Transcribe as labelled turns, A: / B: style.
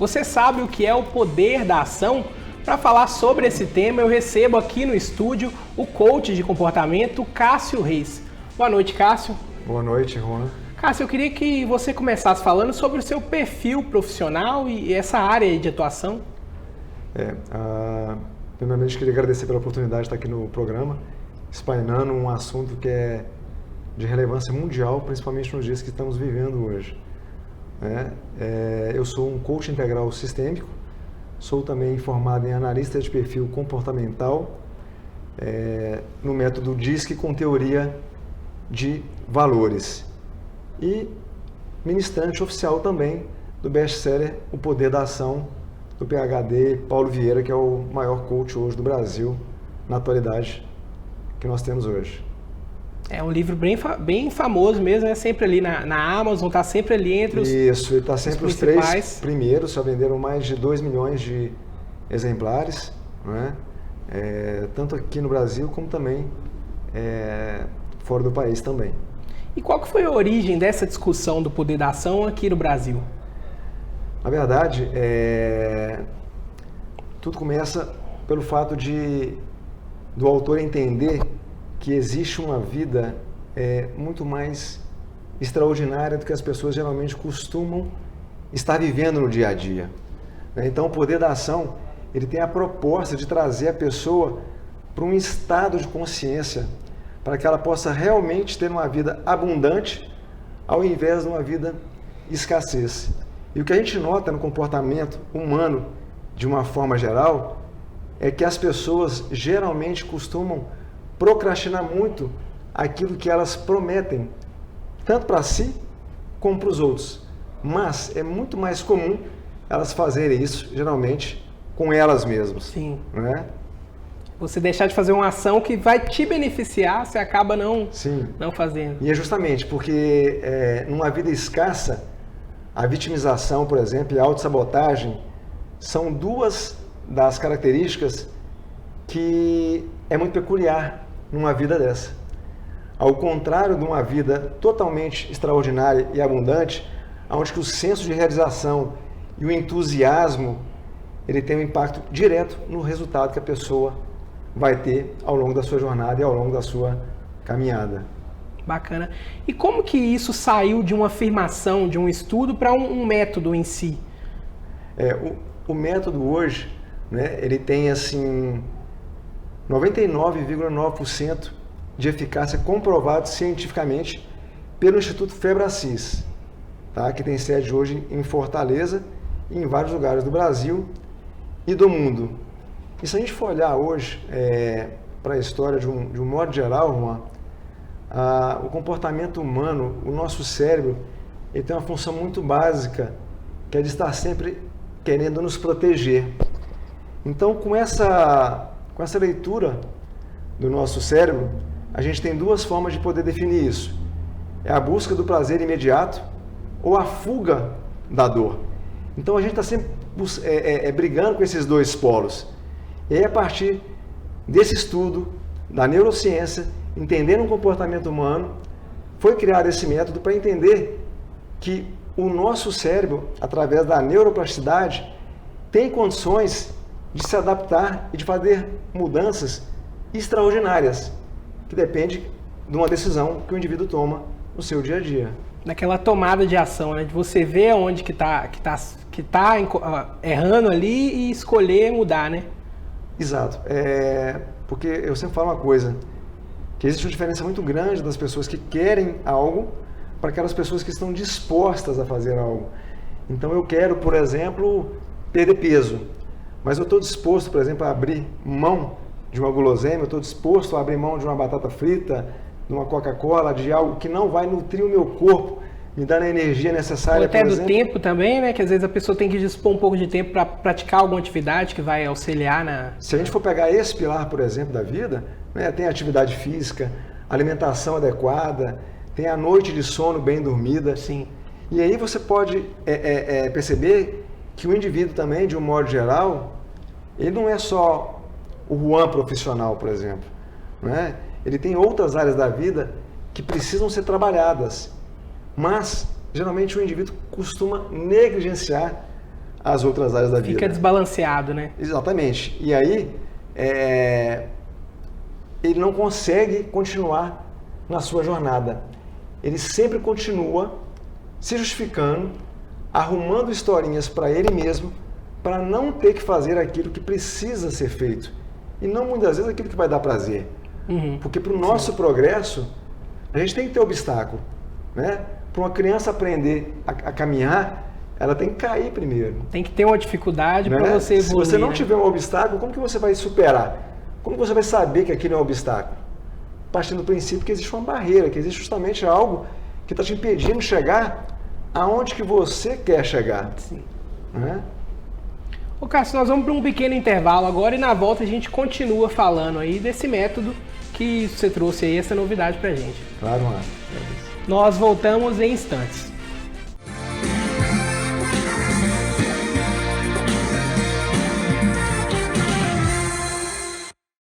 A: Você sabe o que é o poder da ação? Para falar sobre esse tema, eu recebo aqui no estúdio o coach de comportamento, Cássio Reis. Boa noite, Cássio.
B: Boa noite, Juan.
A: Cássio, eu queria que você começasse falando sobre o seu perfil profissional e essa área de atuação.
B: Primeiramente, queria agradecer pela oportunidade de estar aqui no programa, explainando um assunto que é de relevância mundial, principalmente nos dias que estamos vivendo hoje. Eu sou um coach integral sistêmico, sou também formado em analista de perfil comportamental, no método DISC com teoria de valores, e ministrante oficial também do best-seller O Poder da Ação, do PhD Paulo Vieira, que é o maior coach hoje do Brasil, na atualidade, que nós temos hoje.
A: É um livro bem famoso mesmo, é sempre ali na Amazon, está sempre ali entre os
B: Isso, ele está sempre os
A: principais.
B: 3 primeiros, já venderam mais de 2 milhões de exemplares, né? Tanto aqui no Brasil como também fora do país também.
A: E qual que foi a origem dessa discussão do poder da ação aqui no Brasil?
B: Na verdade, tudo começa pelo fato do autor entender que existe uma vida muito mais extraordinária do que as pessoas geralmente costumam estar vivendo no dia a dia. Então, o poder da ação, ele tem a proposta de trazer a pessoa para um estado de consciência, para que ela possa realmente ter uma vida abundante, ao invés de uma vida escassez. E o que a gente nota no comportamento humano, de uma forma geral, é que as pessoas geralmente costumam procrastinar muito aquilo que elas prometem, tanto para si como para os outros. Mas é muito mais comum elas fazerem isso, geralmente, com elas mesmas.
A: Sim.
B: Né?
A: Você deixar de fazer uma ação que vai te beneficiar, você acaba não fazendo.
B: E é justamente porque numa vida escassa, a vitimização, por exemplo, e a autossabotagem são duas das características que é muito peculiar numa vida dessa. Ao contrário de uma vida totalmente extraordinária e abundante, onde que o senso de realização e o entusiasmo, ele tem um impacto direto no resultado que a pessoa vai ter ao longo da sua jornada e ao longo da sua caminhada.
A: Bacana. E como que isso saiu de uma afirmação, de um estudo, para um método em si?
B: O método hoje, né, ele tem assim 99,9% de eficácia comprovado cientificamente pelo Instituto Febracis, tá? Que tem sede hoje em Fortaleza e em vários lugares do Brasil e do mundo. E se a gente for olhar hoje para a história de um modo geral, Juan, o comportamento humano, o nosso cérebro, ele tem uma função muito básica, que é de estar sempre querendo nos proteger. Então, com essa leitura do nosso cérebro, a gente tem duas formas de poder definir isso. É a busca do prazer imediato ou a fuga da dor. Então, a gente está sempre brigando com esses dois polos. E aí, a partir desse estudo da neurociência, entendendo o comportamento humano, foi criado esse método para entender que o nosso cérebro, através da neuroplasticidade, tem condições de se adaptar e de fazer mudanças extraordinárias, que depende de uma decisão que o indivíduo toma no seu dia a dia.
A: Naquela tomada de ação, né? De você ver onde que tá errando ali e escolher mudar, né?
B: Exato. Porque eu sempre falo uma coisa, que existe uma diferença muito grande das pessoas que querem algo para aquelas pessoas que estão dispostas a fazer algo. Então eu quero, por exemplo, perder peso, mas eu estou disposto, por exemplo, a abrir mão de uma guloseima, eu estou disposto a abrir mão de uma batata frita, de uma Coca-Cola, de algo que não vai nutrir o meu corpo, me dando a energia necessária.
A: Ou até do tempo também, né? Que às vezes a pessoa tem que dispor um pouco de tempo para praticar alguma atividade que vai auxiliar na...
B: Se a gente for pegar esse pilar, por exemplo, da vida, né, tem atividade física, alimentação adequada, tem a noite de sono bem dormida.
A: Sim.
B: E aí você pode perceber que o indivíduo também, de um modo geral, ele não é só o Juan profissional, por exemplo, né? Ele tem outras áreas da vida que precisam ser trabalhadas, mas geralmente o indivíduo costuma negligenciar as outras áreas da vida.
A: Fica desbalanceado, né?
B: Exatamente. E aí, ele não consegue continuar na sua jornada. Ele sempre continua se justificando, arrumando historinhas para ele mesmo, para não ter que fazer aquilo que precisa ser feito. E não muitas vezes aquilo que vai dar prazer. Porque para o nosso progresso, a gente tem que ter obstáculo. Né? Para uma criança aprender a caminhar, ela tem que cair primeiro.
A: Tem que ter uma dificuldade para você evoluir.
B: Se você não tiver um obstáculo, como que você vai superar? Como você vai saber que aquilo é um obstáculo? Partindo do princípio que existe uma barreira, que existe justamente algo que está te impedindo de chegar aonde que você quer chegar.
A: Sim.
B: Né?
A: Ô Cássio, nós vamos para um pequeno intervalo agora e na volta a gente continua falando aí desse método que você trouxe aí, essa novidade pra gente.
B: Claro, mano.
A: Nós voltamos em instantes.